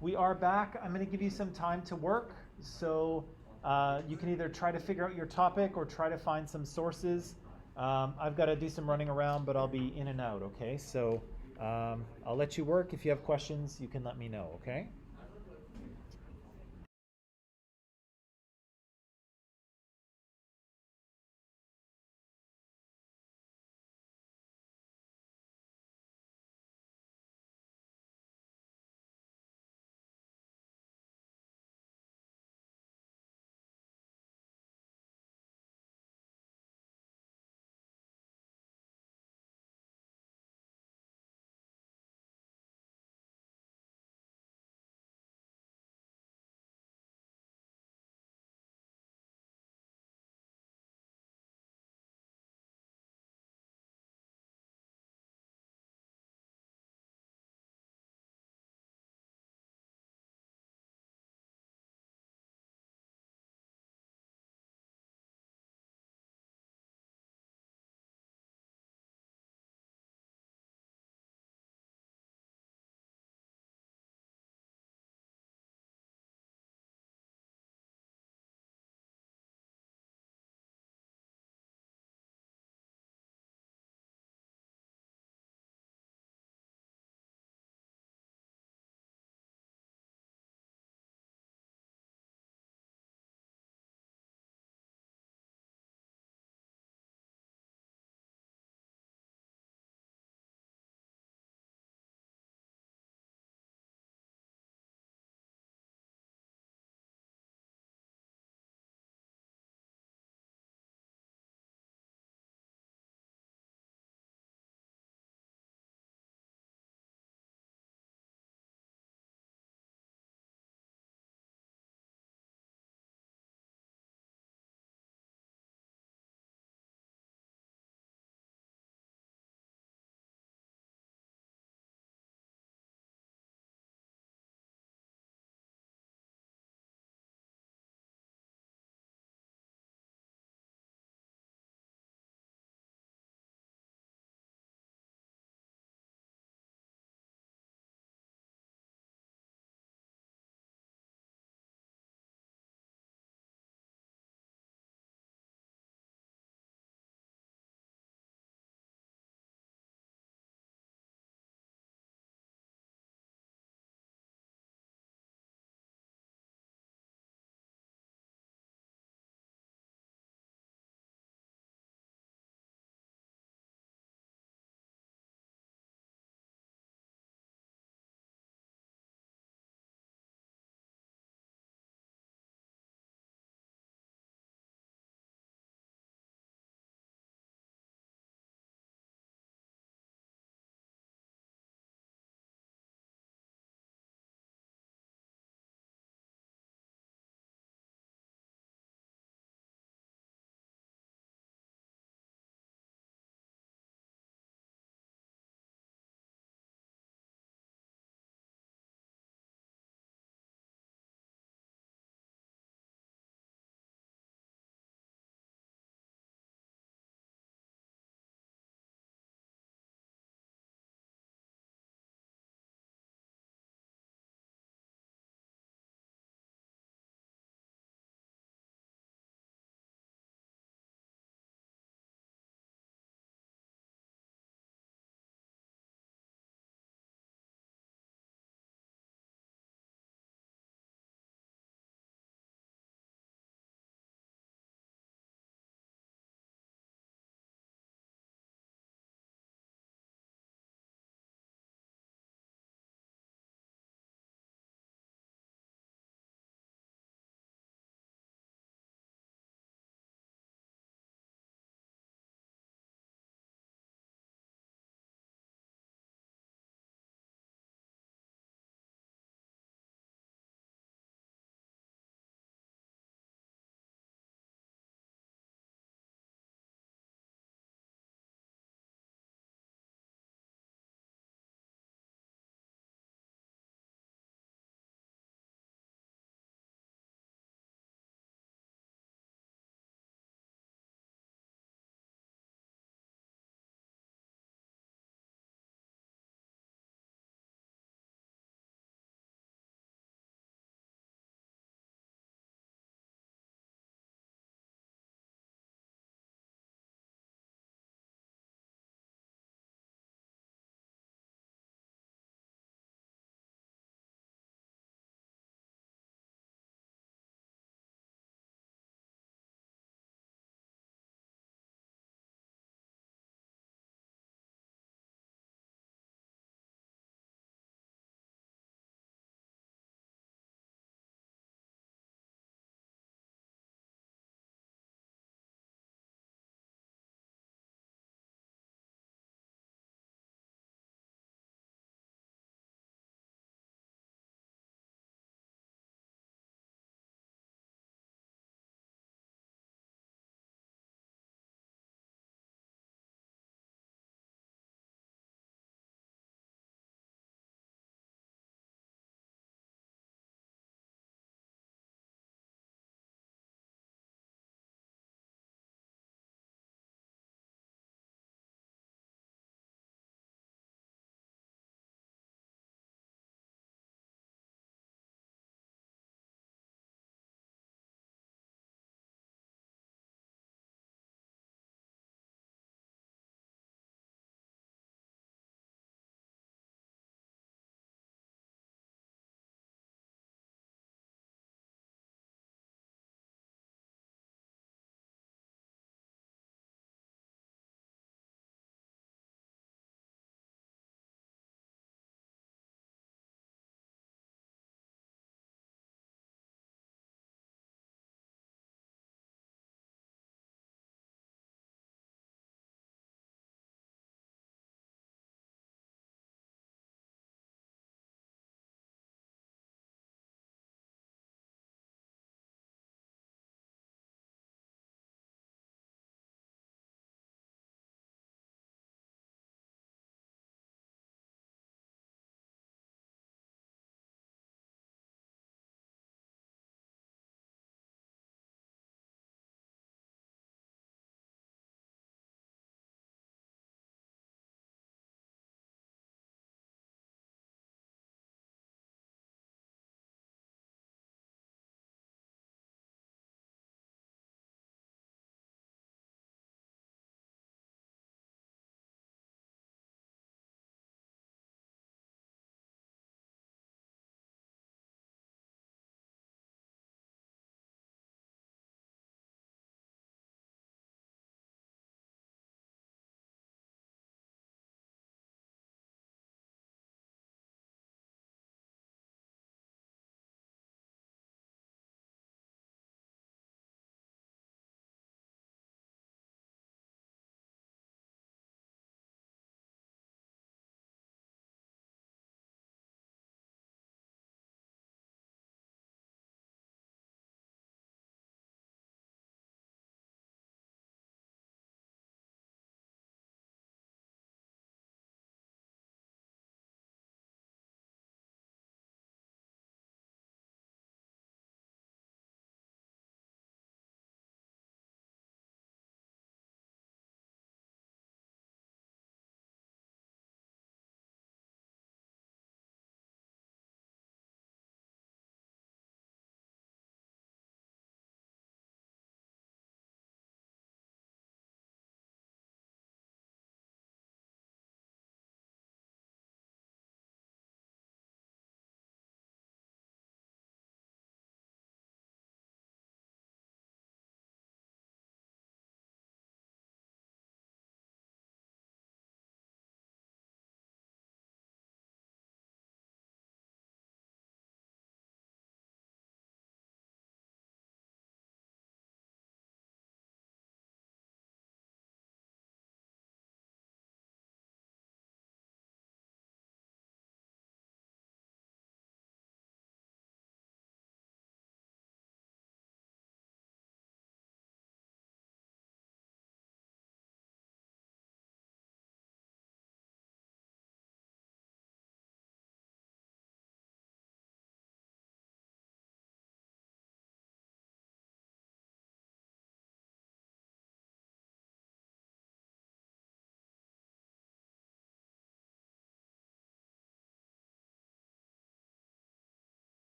we are back. I'm going to give you some time to work. So you can either try to figure out your topic or try to find some sources. I've got to do some running around, but I'll be in and out, okay? So I'll let you work. If you have questions, you can let me know, okay?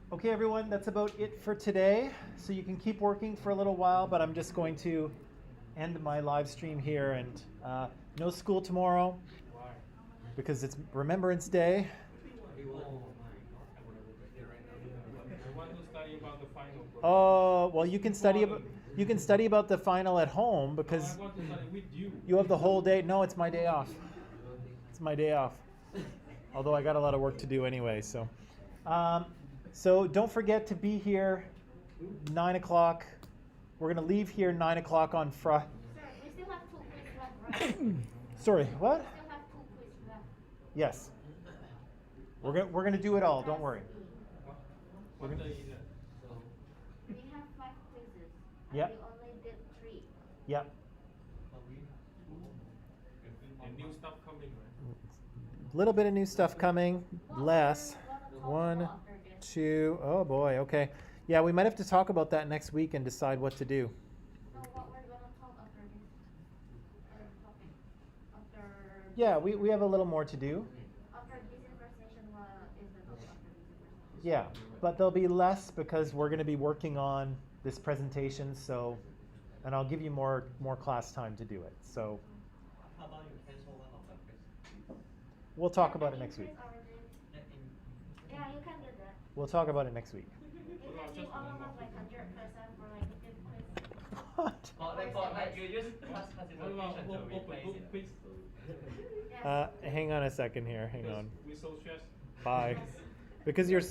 Okay, everyone, that's about it for today. So you can keep working for a little while, but I'm just going to end my live stream here. And no school tomorrow Why? because it's Remembrance Day. I want to study about the final. Oh, well, you can study about the final at home because I want to study with you. you have the whole day. No, it's my day off. It's my day off. Although I got a lot of work to do anyway. So don't forget to be here 9 o'clock. We're going to leave here 9 o'clock on Friday. Sir, we still have 2 quiz left, right? Sorry, what? We still have 2 quiz left. Yes. We're gonna do it all. Don't worry. What day is it? We have 5 quizzes. Yep. And we only did 3. Yep. And new stuff coming, right? A little bit of new stuff coming. Less. What we're gonna 1, talk about after this? 2. Oh boy. Okay. Yeah, we might have to talk about that next week and decide what to do. No, what we're gonna talk after this topic. After. Yeah, we have a little more to do. After this conversation, what is the topic after this conversation? Yeah, but there'll be less because we're going to be working on this presentation. So, and I'll give you more class time to do it. So How about you cancel one of the quiz? we'll talk about it next week. Yeah, you can do that. We'll talk about it next week. You can give all of us like 100% for like the 5th quiz. What? Like you use class What about classification to open replace book it. quiz? Yes. Hang on a second here. Hang on. We're so stressed. Bye. Yes. Because you're